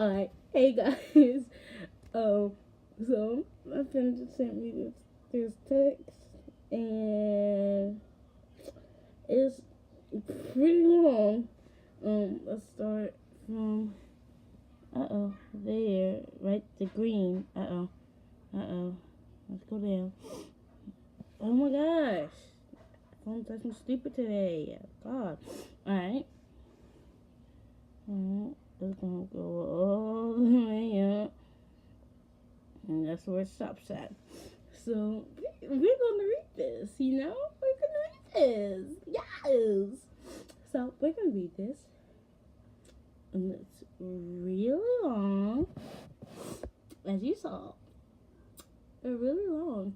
Alright, hey guys. So my friend just sent me this text, and it's pretty long. Let's start from there, right? The green. Let's go down. Oh my gosh, phone's acting stupid today. God. Alright. It's gonna go all the way up. And that's where it stops at. So we're gonna read this, We're gonna read this. Yes. So we're gonna read this. And it's really long. As you saw. It's really long.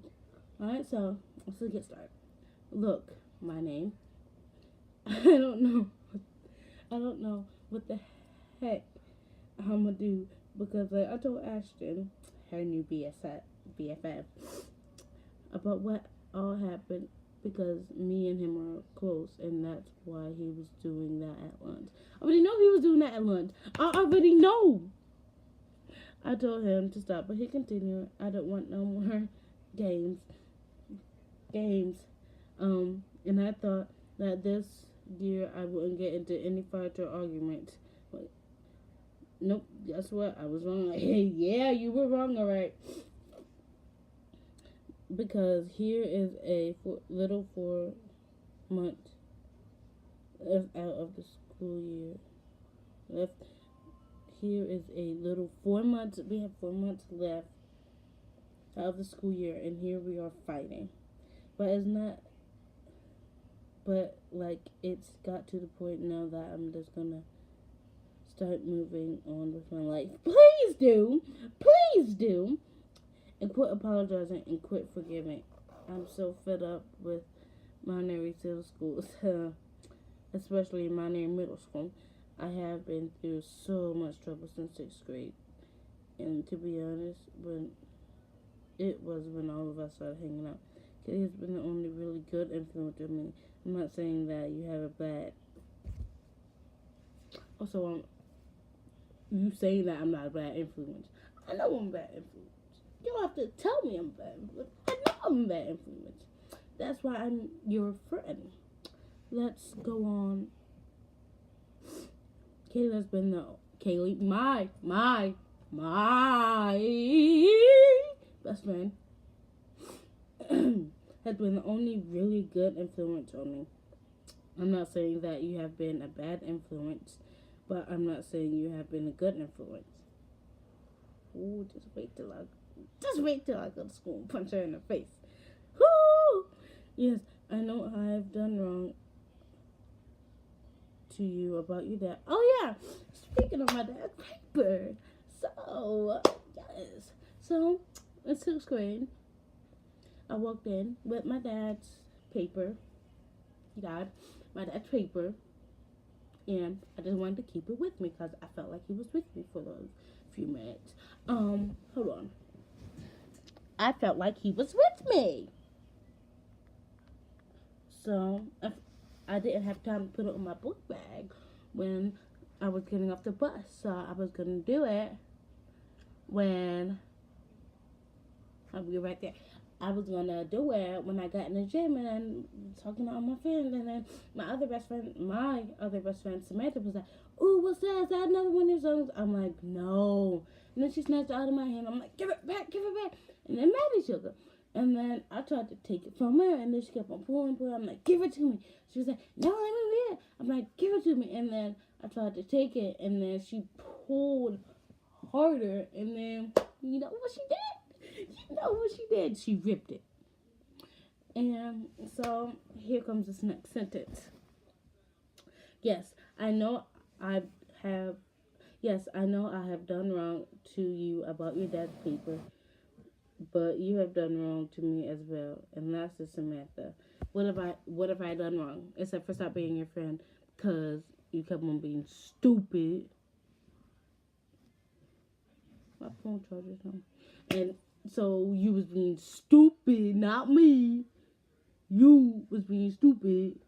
Alright, so let's get started. Look, my name. I don't know what the heck I'm gonna do, because I told Ashton, her new BFF, about what all happened, because me and him are close, and that's why he was doing that at lunch. I already know he was doing that at lunch. I already know. I told him to stop, but he continued. I don't want no more games. And I thought that this year I wouldn't get into any fight or arguments. But nope, guess what? I was wrong. Yeah, you were wrong, alright. Because here is a little 4 months left out of the school year. Here is a little 4 months. We have 4 months left out of the school year, and here we are fighting. But it's not. But it's got to the point now that I'm just gonna start moving on with my life. Please do, and quit apologizing and quit forgiving. I'm so fed up with Monterey City schools, especially Monterey Middle School. I have been through so much trouble since 6th grade, and to be honest, when all of us started hanging out, he has been the only really good influence on me. I'm not saying that you have a bad. Also, you saying that I'm not a bad influence. I know I'm a bad influence. You don't have to tell me I'm a bad influence. I know I'm a bad influence. That's why I'm your friend. Let's go on. Kayla's been my best friend. Has been the only really good influence on me. I'm not saying that you have been a bad influence, but I'm not saying you have been a good influence. Ooh, just wait till I go to school and punch her in the face. Woo! Yes, I know I've done wrong to you about your dad. Oh yeah, speaking of my dad's paper. So, yes. So, in 6th grade, I walked in with my dad's paper. He died. My dad's paper. And I just wanted to keep it with me because I felt like he was with me for those few minutes. Hold on. I felt like he was with me. So, I didn't have time to put it in my book bag when I was getting off the bus. So, I was going to do it when I'll be right there. I was gonna do it when I got in the gym and talking to all my friends, and then my other best friend Samantha was like, "Ooh, what's that? Is that another one of your songs?" I'm like, "No." And then she snatched it out of my hand. I'm like, "Give it back." And then Maddie took it. And then I tried to take it from her, and then she kept on pulling. I'm like, "Give it to me." She was like, "No, let me read it." I'm like, "Give it to me." And then I tried to take it, and then she pulled harder, and then you know what she did? She ripped it. And so here comes this next sentence. Yes, I know I have done wrong to you about your dad's paper, but you have done wrong to me as well. And that's to Samantha. What have I done wrong? Except for stop being your friend, because you kept on being stupid. My phone charger's on. And so you was being stupid, not me. You was being stupid.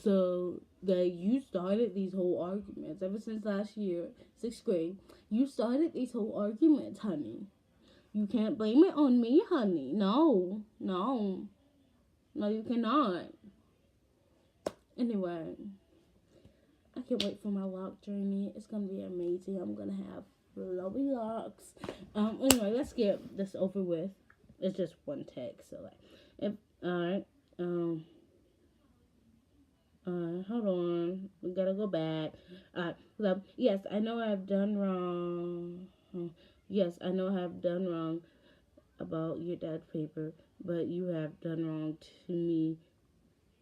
So that you started these whole arguments ever since last year, 6th grade. You started these whole arguments, honey. You can't blame it on me, honey. No, no, no, you cannot. Anyway, I can't wait for my lock journey. It's gonna be amazing. I'm gonna have flowy locks. Anyway, let's get this over with. It's just one text, so like, if alright, hold on. We gotta go back. So, yes, I know I've done wrong. Yes, I know I've done wrong about your dad's paper, but you have done wrong to me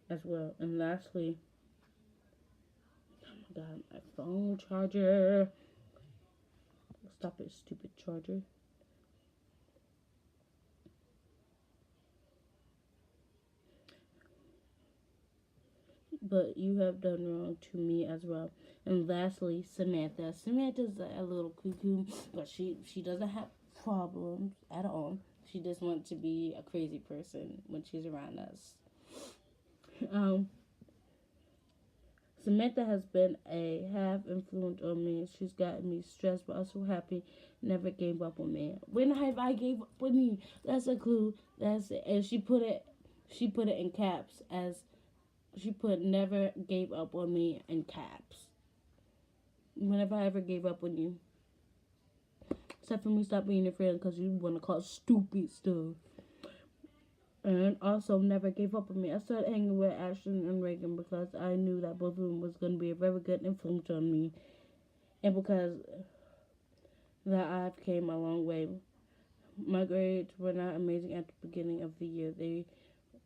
as well. And lastly, oh my god, my phone charger. Stop it, stupid charger. But you have done wrong to me as well. And lastly, Samantha. Samantha's a little cuckoo, but she doesn't have problems at all. She just wants to be a crazy person when she's around us. Um, Samantha has been a half influence on me. She's gotten me stressed, but also happy. Never gave up on me. When have I gave up on you? That's a clue. That's it. And she put it. She put it in caps as she put never gave up on me in caps. Whenever I ever gave up on you. Except for me stop being your friend because you want to call stupid stuff. And also never gave up on me. I started hanging with Ashton and Reagan because I knew that both of them was going to be a very good influence on me. And because that I've came a long way. My grades were not amazing at the beginning of the year. They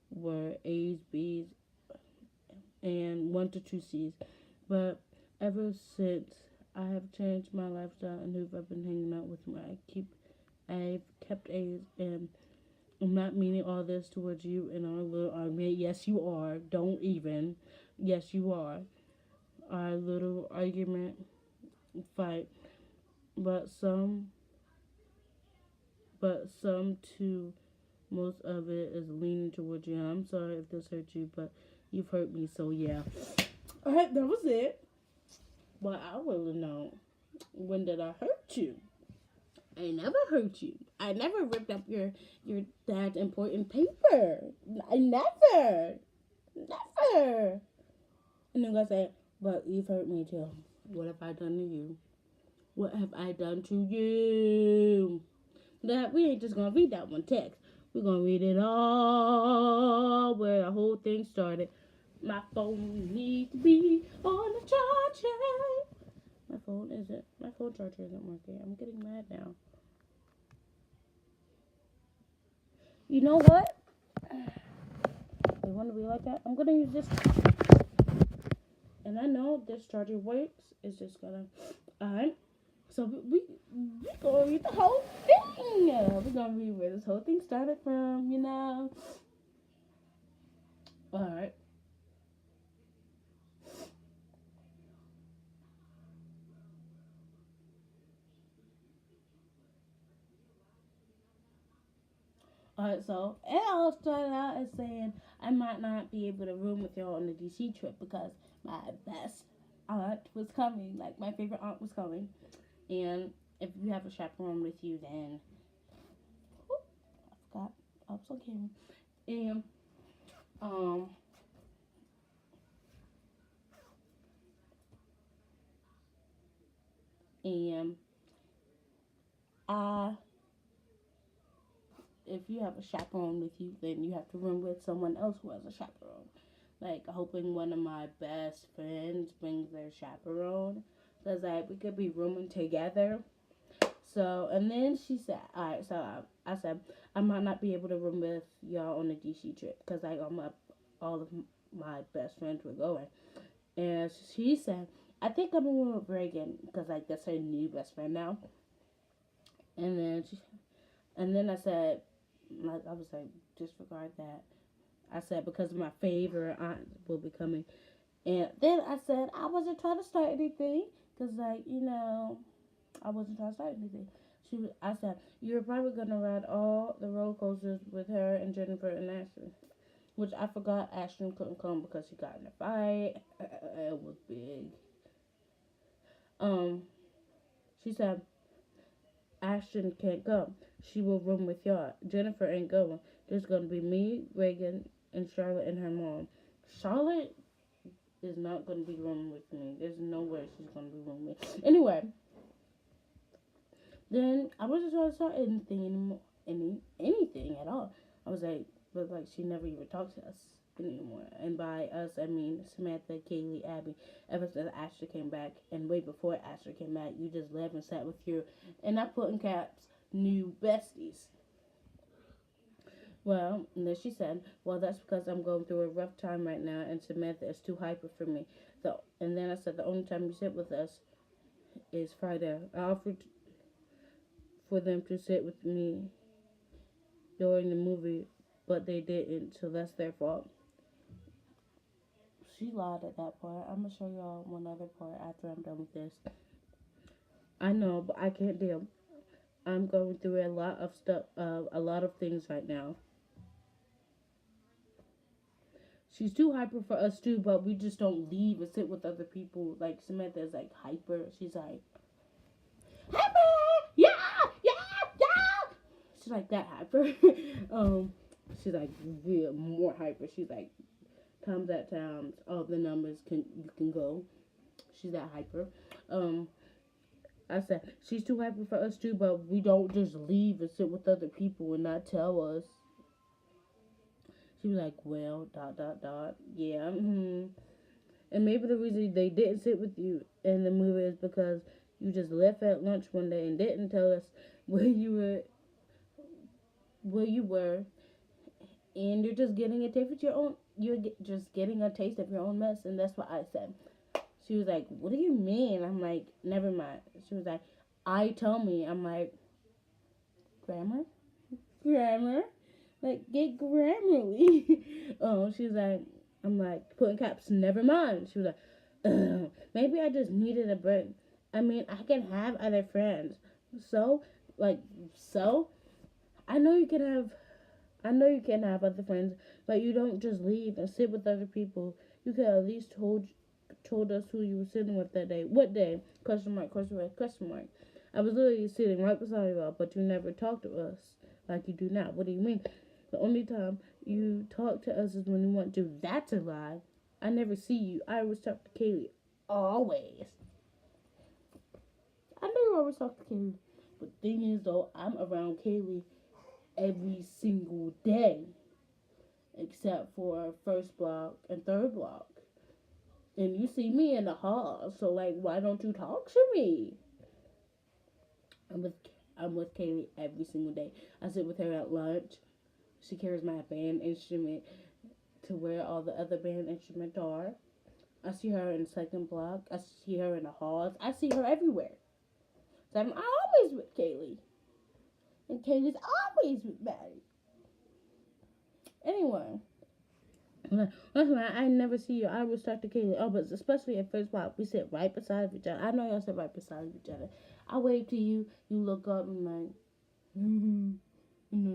were A's, B's, and 1 to 2 C's. But ever since I have changed my lifestyle and who I've been hanging out with me, I've kept A's, and I'm not meaning all this towards you in our little argument. Yes, you are. Don't even. Yes, you are. Our little argument fight. But some too, most of it is leaning towards you. I'm sorry if this hurt you, but you've hurt me, so yeah. Alright, that was it. Well, I want to know, when did I hurt you? I never hurt you. I never ripped up your dad's important paper. I never. Never. And then I say, but you've hurt me too. What have I done to you? What have I done to you? That we ain't just gonna read that one text. We're gonna read it all, where the whole thing started. My phone needs to be on the charger. My phone charger isn't working. I'm getting mad now. You know what? They want to be like that. I'm gonna use this. And I know this charger works. It's just gonna. Alright. So we gonna read the whole thing. We're gonna read where this whole thing started from, you know. Alright. Alright, so it all started out as saying I might not be able to room with y'all on the DC trip because my best aunt was coming. Like, my favorite aunt was coming. And if you have a chaperone with you, then I forgot. I was on camera. And and I if you have a chaperone with you, then you have to room with someone else who has a chaperone. Like, hoping one of my best friends brings their chaperone. So it's like we could be rooming together. So, and then she said, alright, so I said, I might not be able to room with y'all on the DC trip because like all of my best friends were going. And she said, I think I'm going with Reagan because like that's her new best friend now. And then I said, like, I was like, disregard that. I said, because my favorite aunt will be coming. And then I said, I wasn't trying to start anything. Because, like, you know, I wasn't trying to start anything. I said, you're probably going to ride all the roller coasters with her and Jennifer and Ashley. which I forgot Ashton couldn't come because she got in a fight. It was big. Um, she said Ashton can't come. She will room with y'all. Jennifer ain't going. There's gonna be me, Reagan, and Charlotte and her mom. Charlotte is not gonna be rooming with me. There's no way she's gonna be rooming with me. Anyway, then I wasn't trying to start anything anymore, anything at all. I was like, but like she never even talked to us anymore. And by us, I mean Samantha, Kaylee, Abby. Ever since Ashley came back, and way before Ashley came back, you just left and sat with your, and I put in caps, new besties. Well, and then she said, well, that's because I'm going through a rough time right now, and Samantha is too hyper for me. So, and then I said, the only time you sit with us is Friday. I offered for them to sit with me during the movie, but they didn't, so that's their fault. She lied at that part. I'm gonna show y'all one other part after I'm done with this. I know, but I can't deal. I'm going through a lot of stuff, a lot of things right now. She's too hyper for us too, but we just don't leave and sit with other people. Like Samantha is like hyper. She's like hyper, yeah, yeah, yeah. She's like that hyper. um, she's like real more hyper. She's like times at times all the numbers you can go. She's that hyper. Um, I said she's too hyper for us too, but we don't just leave and sit with other people and not tell us. She was like, well, dot dot dot, yeah. And maybe the reason they didn't sit with you in the movie is because you just left at lunch one day and didn't tell us where you were, where you were, and you're just getting a taste of your own. Just getting a taste of your own mess, and that's what I said. She was like, "What do you mean?" I'm like, "Never mind." She was like, "I tell me." I'm like, "Grammar, grammar, like get grammarly." She's like, I'm like putting caps. Never mind. She was like, maybe I just needed a break. I mean, I can have other friends. So, like, so I know you can have. I know you can have other friends, but you don't just leave and sit with other people. You could at least told us who you were sitting with that day. What day? Question mark, question mark, question mark. I was literally sitting right beside you all, but you never talked to us like you do now. What do you mean? The only time you talk to us is when you want to. That's a lie. I never see you. I always talk to Kaylee. Always. I know you always talk to Kaylee. But the thing is, though, I'm around Kaylee every single day, except for first block and third block. And you see me in the hall, so like, why don't you talk to me? I'm with I'm with Kaylee every single day. I sit with her at lunch. She carries my band instrument to where all the other band instruments are. I see her in the second block. I see her in the halls. I see her everywhere. So I'm always with Kaylee. And Kaylee's always with Maddie. Anyway. Listen, I never see you. I always talk to Kaylee. Oh, but especially at first block, we sit right beside each other. I know y'all sit right beside each other. I wave to you. You look up and like, you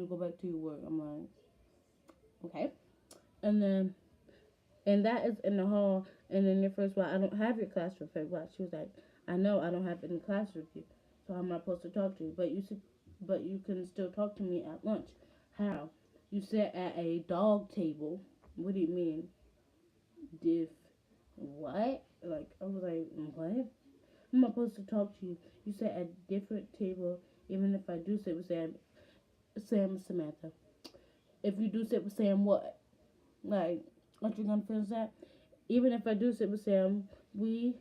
go back to your work. I'm like, okay. And then, and that is in the hall. And then your first block, I don't have your class for first block. She was like, I know I don't have any class with you, so how am I supposed to talk to you? But you can still talk to me at lunch. How? You sit at a dog table. What do you mean? Diff. What? Like, I was like, what? I'm not supposed to talk to you. You sit at a different table, even if I do sit with Sam and Samantha. If you do sit with Sam, what? Like, aren't you gonna finish that? Even if I do sit with Sam, we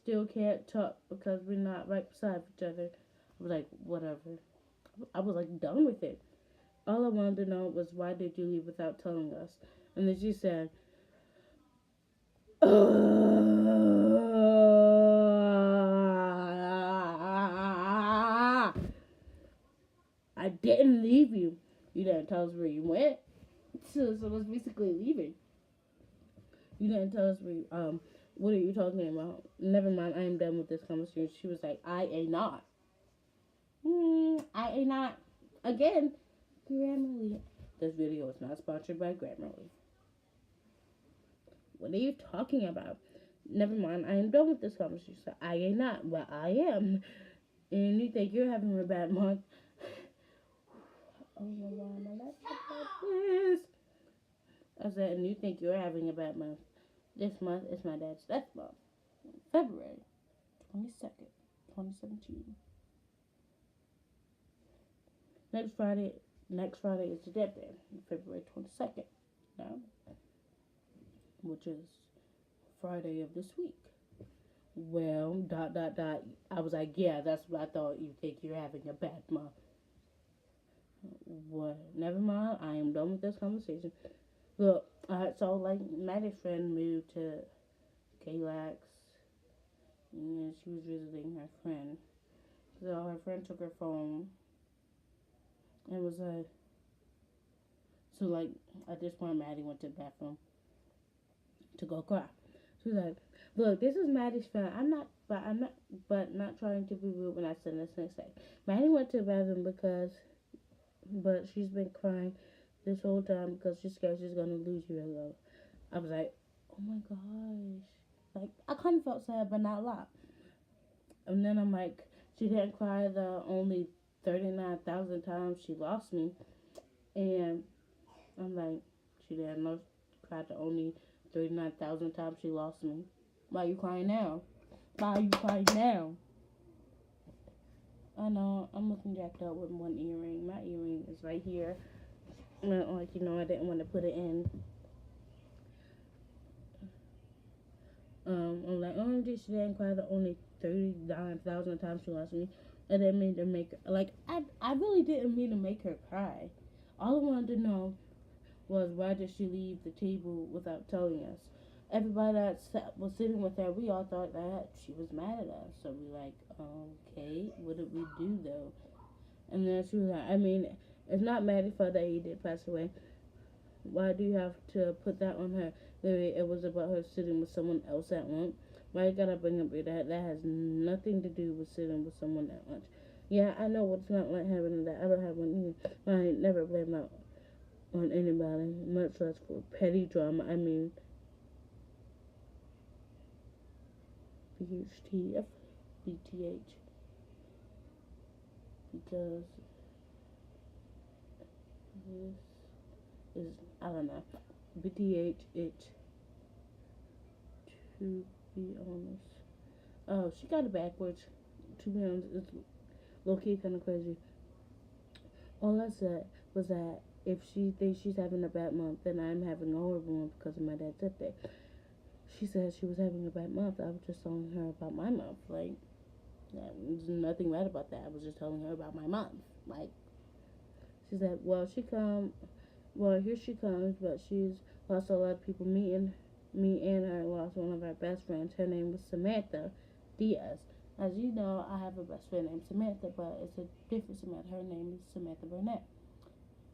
still can't talk because we're not right beside each other. I was like, whatever. I was like done with it. All I wanted to know was why did you leave without telling us? And then she said, I didn't leave you. You didn't tell us where you went. So that's basically leaving. You didn't tell us where what are you talking about? Never mind, I am done with this conversation. She was like, I ain't not. I ain't not. Again, Grammarly. This video is not sponsored by Grammarly. What are you talking about? Never mind, I am done with this conversation. I am not, but I am. And you think you're having a bad month. Oh, why am I laughing about this? I said, and you think you're having a bad month. This month is my dad's death month. February 22nd, 2017. Next Friday, next Friday is the death day, February 22nd. Now, which is Friday of this week. Well, dot, dot, dot. I was like, yeah, that's what I thought. You think you're having a bad month. What? Never mind. I am done with this conversation. Look, so like Maddie's friend moved to Galax, and she was visiting her friend. So her friend took her phone and was like, so like at this point, Maddie went to the bathroom to go cry. She was like, "Look, this is Maddie's friend. But not trying to be rude when I said this next day. Maddie went to the bathroom but she's been crying this whole time because she's scared she's gonna lose you." I was like, "Oh my gosh!" Like I kind of felt sad, but not a lot. And then I'm like, she didn't cry the only 39,000 times she lost me, and I'm like, she didn't know cry the only 39,000 times she lost me. Why are you crying now? Why are you crying now? I know I'm looking jacked up with one earring. My earring is right here. Like I didn't want to put it in. I'm like, oh, she didn't cry the only 39,000 times she lost me. I didn't mean to make her, like, I really didn't mean to make her cry. All I wanted to know was why did she leave the table without telling us? Everybody that was sitting with her, we all thought that she was mad at us. So we like, okay, what did we do though? And then she was like, I mean, it's not Maddie's fault that he did pass away. Why do you have to put that on her? Maybe it was about her sitting with someone else at lunch. Why you gotta bring up that? That has nothing to do with sitting with someone at lunch. Yeah, I know what's not like having that. I don't have one either. I never blame that on anybody, much less for petty drama. I mean, BHTF, BTH, because this is, I don't know, BTH, to be honest. Oh, she got it backwards. To be honest, it's low key kind of crazy. All I said was that if she thinks she's having a bad month, then I'm having a horrible month because of my dad's birthday. She said she was having a bad month. I was just telling her about my month. Like, there's nothing bad about that. I was just telling her about my month. Like, she said, well, here she comes, but she's lost a lot of people. Me and her lost one of our best friends. Her name was Samantha Diaz. As you know, I have a best friend named Samantha, but it's a different Samantha. Her name is Samantha Burnett,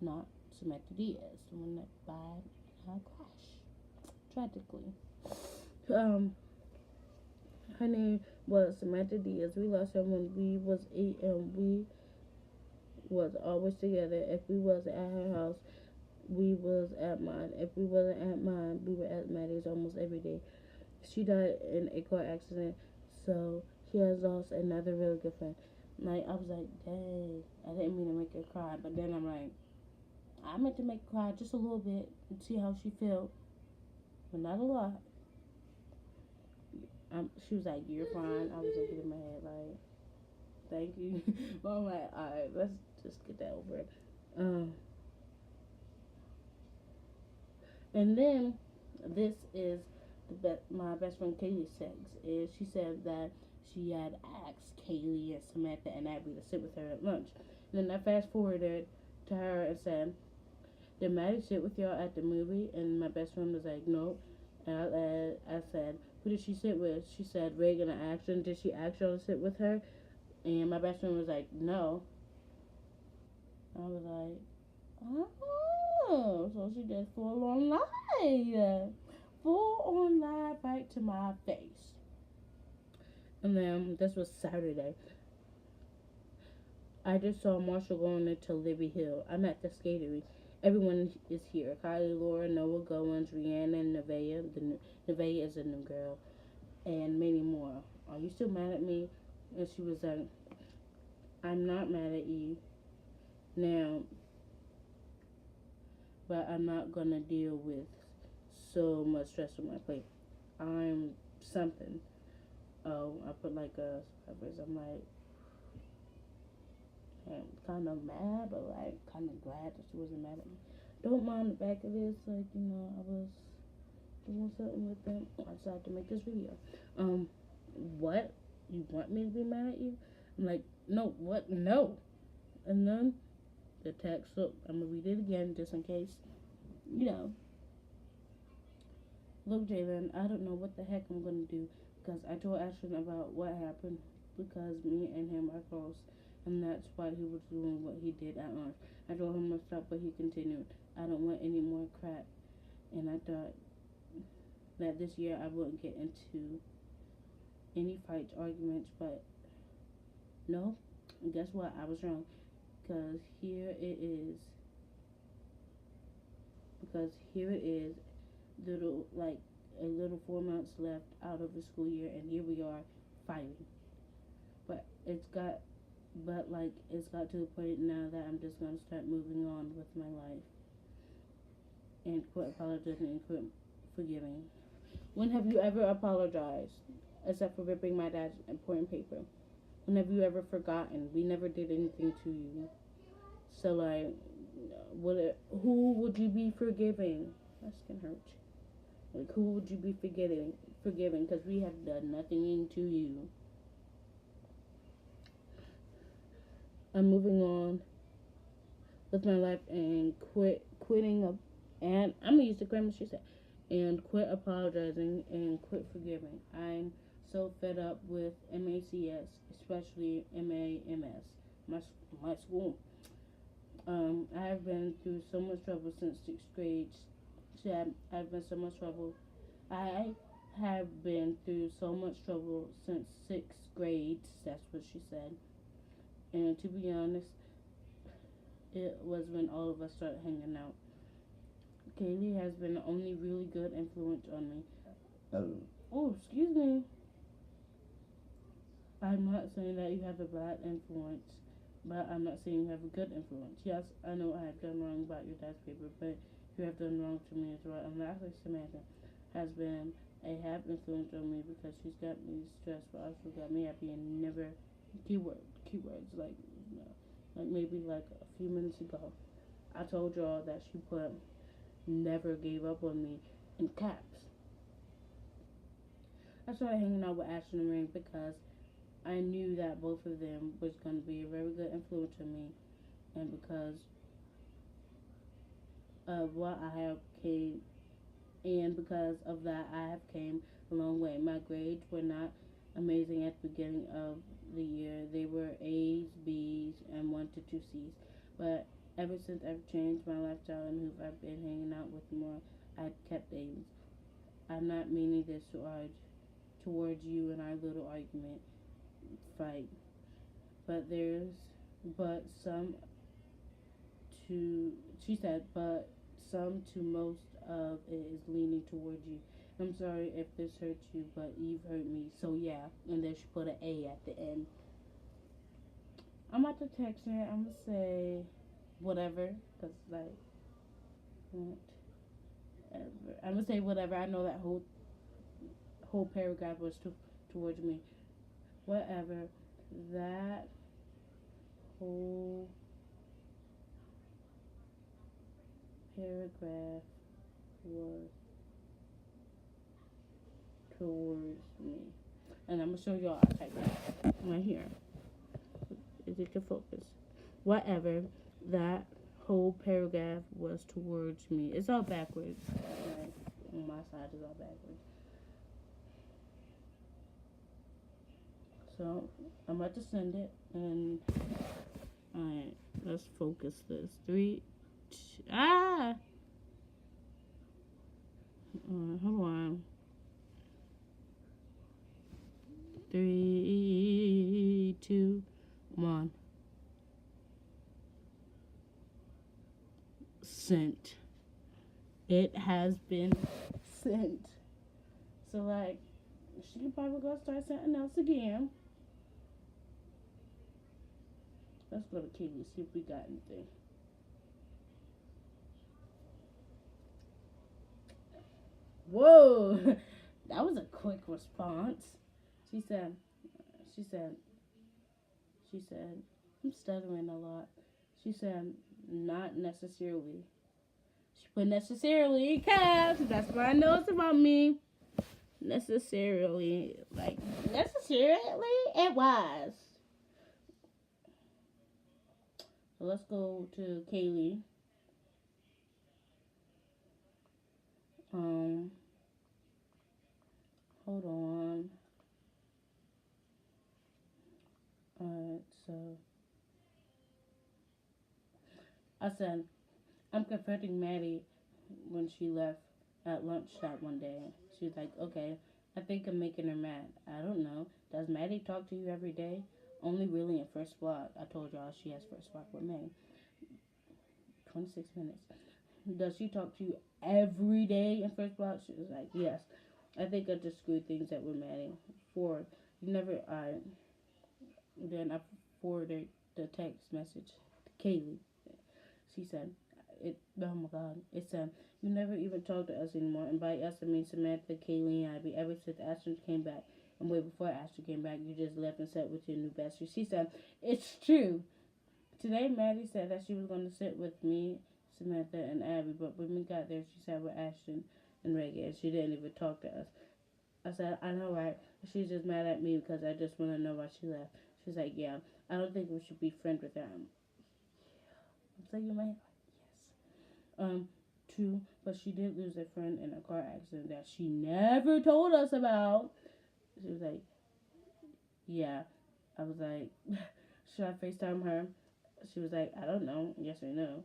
not Samantha Diaz, the one that died in a crash, tragically. Um, Her name was Samantha Diaz. We lost her when we was 8, and we was always together. If we was at her house, we was at mine. If we wasn't at mine, we were at Maddie's almost every day. She died in a car accident, so she has lost another really good friend. Like, I was like, dang, I didn't mean to make her cry, but then I'm like, I meant to make her cry just a little bit and see how she felt, but not a lot. She was like, you're fine. I was looking in my head like, thank you. But I'm like, alright, let's just get that over it. Um, and then this is my best friend Kaylee says is she said that she had asked Kaylee and Samantha and Abby to sit with her at lunch. And then I fast forwarded to her and said, "Did Maddie sit with y'all at the movie?" And my best friend was like, "No." And I said, "Who did she sit with?" She said, "Reagan." I asked her, "Did she ask y'all to sit with her?" And my best friend was like, "No." I was like, "Oh, so she just full on lied, full on lied right to my face." And then this was Saturday. I just saw Marshall going into Libby Hill. I'm at the skatery, everyone is here. Kylie, Laura, Noah, Goins, Rihanna, and Nevaeh. Nevaeh is a new girl, and many more. Are you still mad at me? And she was like, I'm not mad at you now, but I'm not gonna deal with so much stress on my plate. I'm something. Oh, I put like a peppers. I'm like, I'm kind of mad, but like kind of glad that she wasn't mad at me. Don't mind the back of this. Like, I was doing something with them. I decided to make this video. Um, what? You want me to be mad at you? I'm like, no, what? No. And then the text, so I'm gonna read it again just in case. You know, look, Jalen, I don't know what the heck I'm gonna do because I told Ashton about what happened because me and him are close, and that's why he was doing what he did at lunch. I told him to stop, but he continued. I don't want any more crap, and I thought that this year I wouldn't get into any fights, arguments, but no, and guess what? I was wrong because here it is. Because here it is, little like a little 4 months left out of the school year, and here we are fighting. But it's got to the point now that I'm just gonna start moving on with my life and quit apologizing and quit forgiving. When have you ever apologized, except for ripping my dad's important paper? When have you ever forgotten? We never did anything to you. So like, who would you be forgiving? That's gonna hurt. Like, who would you be forgiving? Because we have done nothing to you. I'm moving on with my life and quitting up, and I'm gonna use the grammar she said, and quit apologizing and quit forgiving. I'm so fed up with MACS, especially MAMS, my school. I have been through so much trouble since sixth grade. I've been so much trouble. I have been through so much trouble since sixth grade. That's what she said. And to be honest, it was when all of us started hanging out. Kaylee has been the only really good influence on me. Oh, excuse me. I'm not saying that you have a bad influence, but I'm not saying you have a good influence. Yes, I know I have done wrong about your dad's paper, but you have done wrong to me as well. And lastly, Samantha has been a half influence on me because she's got me stressed, but also got me happy and never keywords like maybe like a few minutes ago. I told y'all that she put never gave up on me in caps. I started hanging out with Ashton and Ring because I knew that both of them was going to be a very good influence on me, and because of what I have came, and because of that I have came a long way. My grades were not amazing at the beginning of the year. They were A's, B's, and 1 to 2 C's. But ever since I've changed my lifestyle and who I've been hanging out with more, I've kept A's. I'm not meaning this towards you and our little argument fight, but but some to she said, but some to most of it is leaning towards you. I'm sorry if this hurts you, but you've hurt me, so yeah. And then she put an A at the end. I'm about to text her. I'm gonna say whatever, cause like whatever. I'm gonna say whatever. I know that whole paragraph was towards me. Whatever. That whole paragraph was towards me. And I'm gonna show y'all. I typed that right here. Is it your focus? Whatever. That whole paragraph was towards me. It's all backwards. Right? On my side is all backwards. So I'm about to send it, and alright, let's focus this. 3, 2, hold on. 3, 2, 1. sent. It has been sent. So, like, she probably gonna start something else again. Let's go to Kaylee, see if we got anything. Whoa, that was a quick response. She said, she said, she said, I'm stuttering a lot. She said, not necessarily. She put necessarily in caps. That's what I know it's about me. Necessarily. Like, necessarily, it was. So let's go to Kaylee. Hold on. Alright, so I said, I'm confronting Maddie when she left at lunch that one day. She was like, okay, I think I'm making her mad. I don't know. Does Maddie talk to you every day? Only really in first block. I told y'all she has first block with me. 26 minutes. Does she talk to you every day in first block? She was like, yes. I think I just screwed things up with Maddie. 4. You never, then I forwarded the text message to Kaylee. She said, oh my God. It said, you never even talk to us anymore. And by us, I mean Samantha, Kaylee, and Abby. Ever since Ashton came back, and way before Ashton came back, you just left and sat with your new bestie. She said, it's true. Today, Maddie said that she was going to sit with me, Samantha, and Abby. But when we got there, she sat with Ashton and Reggie, and she didn't even talk to us. I said, I know, right? She's just mad at me because I just want to know why she left. She's like, yeah, I don't think we should be friends with her. I'm saying, you might. Yes. 2, but she did lose a friend in a car accident that she never told us about. She was like, yeah. I was like, should I FaceTime her? She was like, I don't know. Yes or no?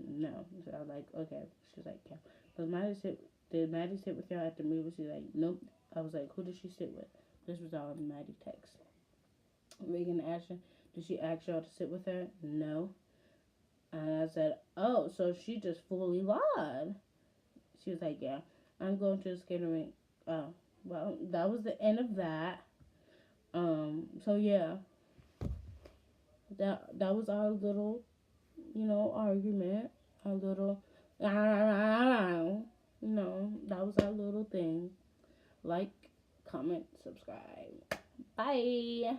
No. So I was like, okay. She was like, yeah. Did Maddie sit with y'all at the movie? She's like, nope. I was like, who did she sit with? This was all in Maddie text. Reagan and Ashton, did she ask y'all to sit with her? No. And I said, oh, so she just fully lied. She was like, yeah, I'm going to the skating rink. Oh, well, that was the end of that. So yeah, that was our little, argument. Our little, that was our little thing. Like, comment, subscribe. Bye.